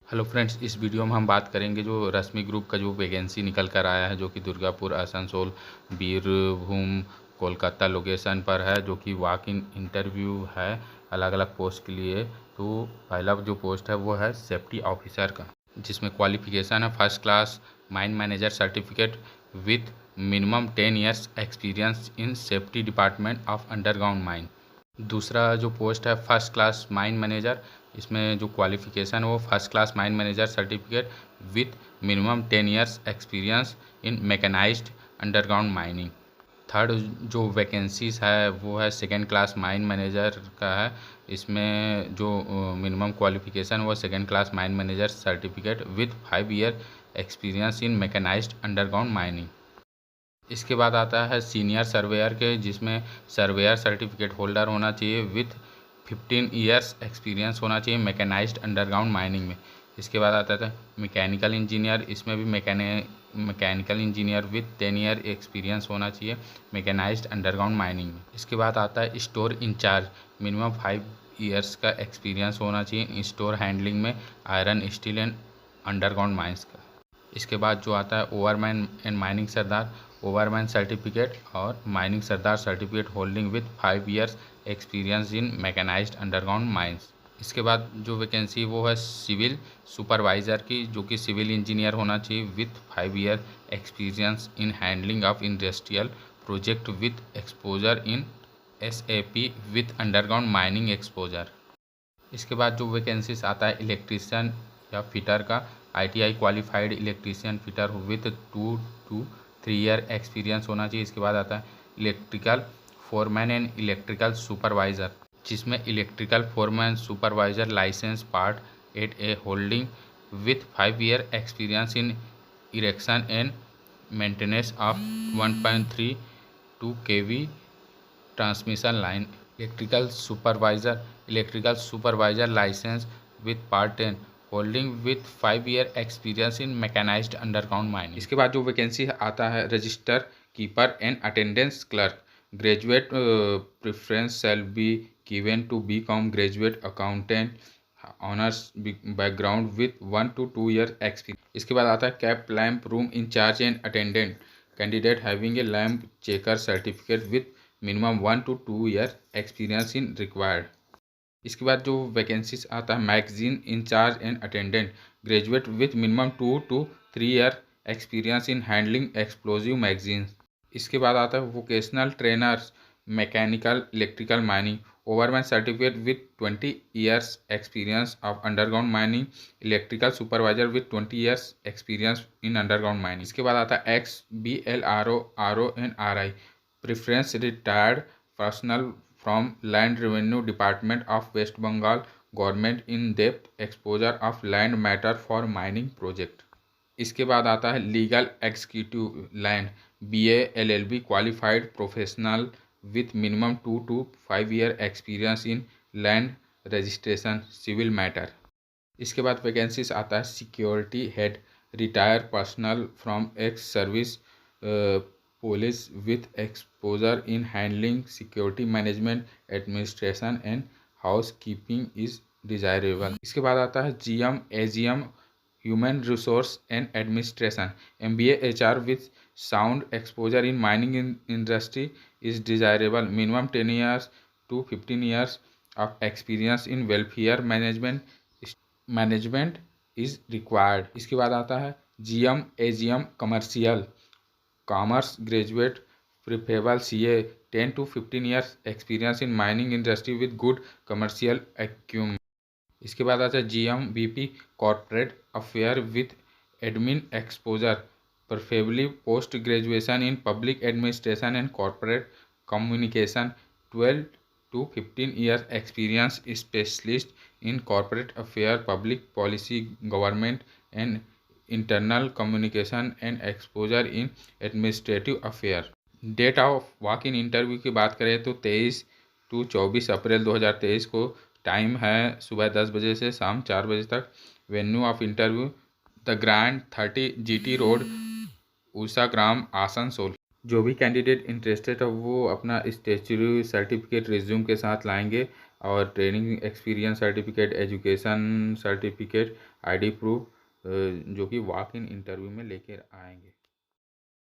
Hello friends, इस video में हम बात करेंगे जो रश्मि ग्रुप का जो वैकेंसी निकल कर आया है, जो कि दुर्गापुर, आसनसोल, बीरभूम, कोलकाता लोकेशन पर है, जो कि वॉक इन इंटरव्यू है अलग अलग पोस्ट के लिए। तो पहला जो पोस्ट है वो है सेफ्टी ऑफिसर का, जिसमें क्वालिफिकेशन है first class mine manager certificate with minimum 10 years experience in safety department of underground mine. दूसरा जो पोस्ट है फर्स्ट क्लास माइन मैनेजर, इसमें जो क्वालिफिकेशन है वो first class mine manager certificate with minimum 10 years experience in mechanised underground mining. Third जो vacancies है वो है सेकेंड क्लास माइन मैनेजर का है। इसमें जो मिनिमम क्वालिफिकेशन वो second class mine manager certificate with 5 year experience in mechanised underground mining. इसके बाद आता है सीनियर सर्वेयर के, जिसमें सर्वेयर सर्टिफिकेट होल्डर होना चाहिए विथ 15 ईयर्स एक्सपीरियंस होना चाहिए मैकेनाइज्ड अंडरग्राउंड माइनिंग में। इसके बाद आता है मैकेनिकल इंजीनियर, इसमें भी mechanical engineer with 10 year experience होना चाहिए मैकेनाइज्ड अंडरग्राउंड माइनिंग में। इसके बाद आता है स्टोर इंचार्ज, मिनिमम 5 ईयर्स का एक्सपीरियंस होना चाहिए स्टोर हैंडलिंग में iron, steel and underground mines का। इसके बाद जो आता है overman and mining sardar, overman certificate और mining sardar certificate holding with 5 years experience in mechanised underground mines. इसके बाद जो वैकेंसी वो है सिविल सुपरवाइज़र की, जो कि सिविल इंजीनियर होना चाहिए with 5 year experience in handling of industrial project with exposure in SAP with underground mining exposure. इसके बाद जो वैकेंसीज आता है इलेक्ट्रीशियन या फिटर का, ITI qualified electrician fitter with 2 to 3 year experience होना चाहिए। इसके बाद आता है electrical foreman and electrical supervisor, जिसमें electrical foreman supervisor licence part 8A holding with 5 year experience in erection and maintenance of 1.32 kV transmission line. Electrical supervisor licence with part 10 holding with 5 year experience in mechanised underground mining. इसके बाद जो vacancy आता है register keeper and attendance clerk, graduate preference shall be given to BCom graduate accountant honours background with 1 to 2 year experience. इसके बाद आता है cap lamp room in charge and attendant candidate having a lamp checker certificate with minimum 1 to 2 year experience in required. इसके बाद जो vacancies आता है magazine in charge and attendant, graduate with minimum 2 to 3 year experience in handling explosive magazine. इसके बाद आता है vocational trainers mechanical electrical mining, overman certificate with 20 years experience of underground mining, electrical supervisor with 20 years experience in underground mining. इसके बाद आता है XBLRO RO and RI preference retired personal from land revenue department of West Bengal government in depth exposure of land matter for mining project. इसके बाद आता है legal executive land BA LLB qualified professional with minimum 2 to 5 year experience in land registration civil matter. इसके बाद vacancies आता है security head, retire personal from ex service police with exposure in handling security management administration and housekeeping is desirable. इसके बाद आता है GM AGM human resource and administration, MBA HR with sound exposure in mining industry is desirable, minimum 10 years to 15 years of experience in welfare management is required. इसके बाद आता है GM AGM commercial commerce graduate preferable CA 10 to 15 years experience in mining industry with good commercial acumen. इसके बाद आता है GM BP corporate affair with admin exposure, preferably post graduation in public administration and corporate communication, 12 to 15 year experience specialist in corporate affair public policy government and internal communication and exposure in administrative affair. Date of walk in interview की बात करें तो 23 to 24 अप्रैल 2023 को time है सुबह 10 बजे से शाम 4 बजे तक। Venue of interview the grand 30 GT road Usha Gram Asansol. जो भी कैंडिडेट इंटरेस्टेड है वो अपना स्टैच्यूटरी सर्टिफिकेट रिज्यूम के साथ लाएंगे और training experience certificate, education certificate, ID proof जो कि वॉक इन इंटरव्यू में लेकर आएंगे।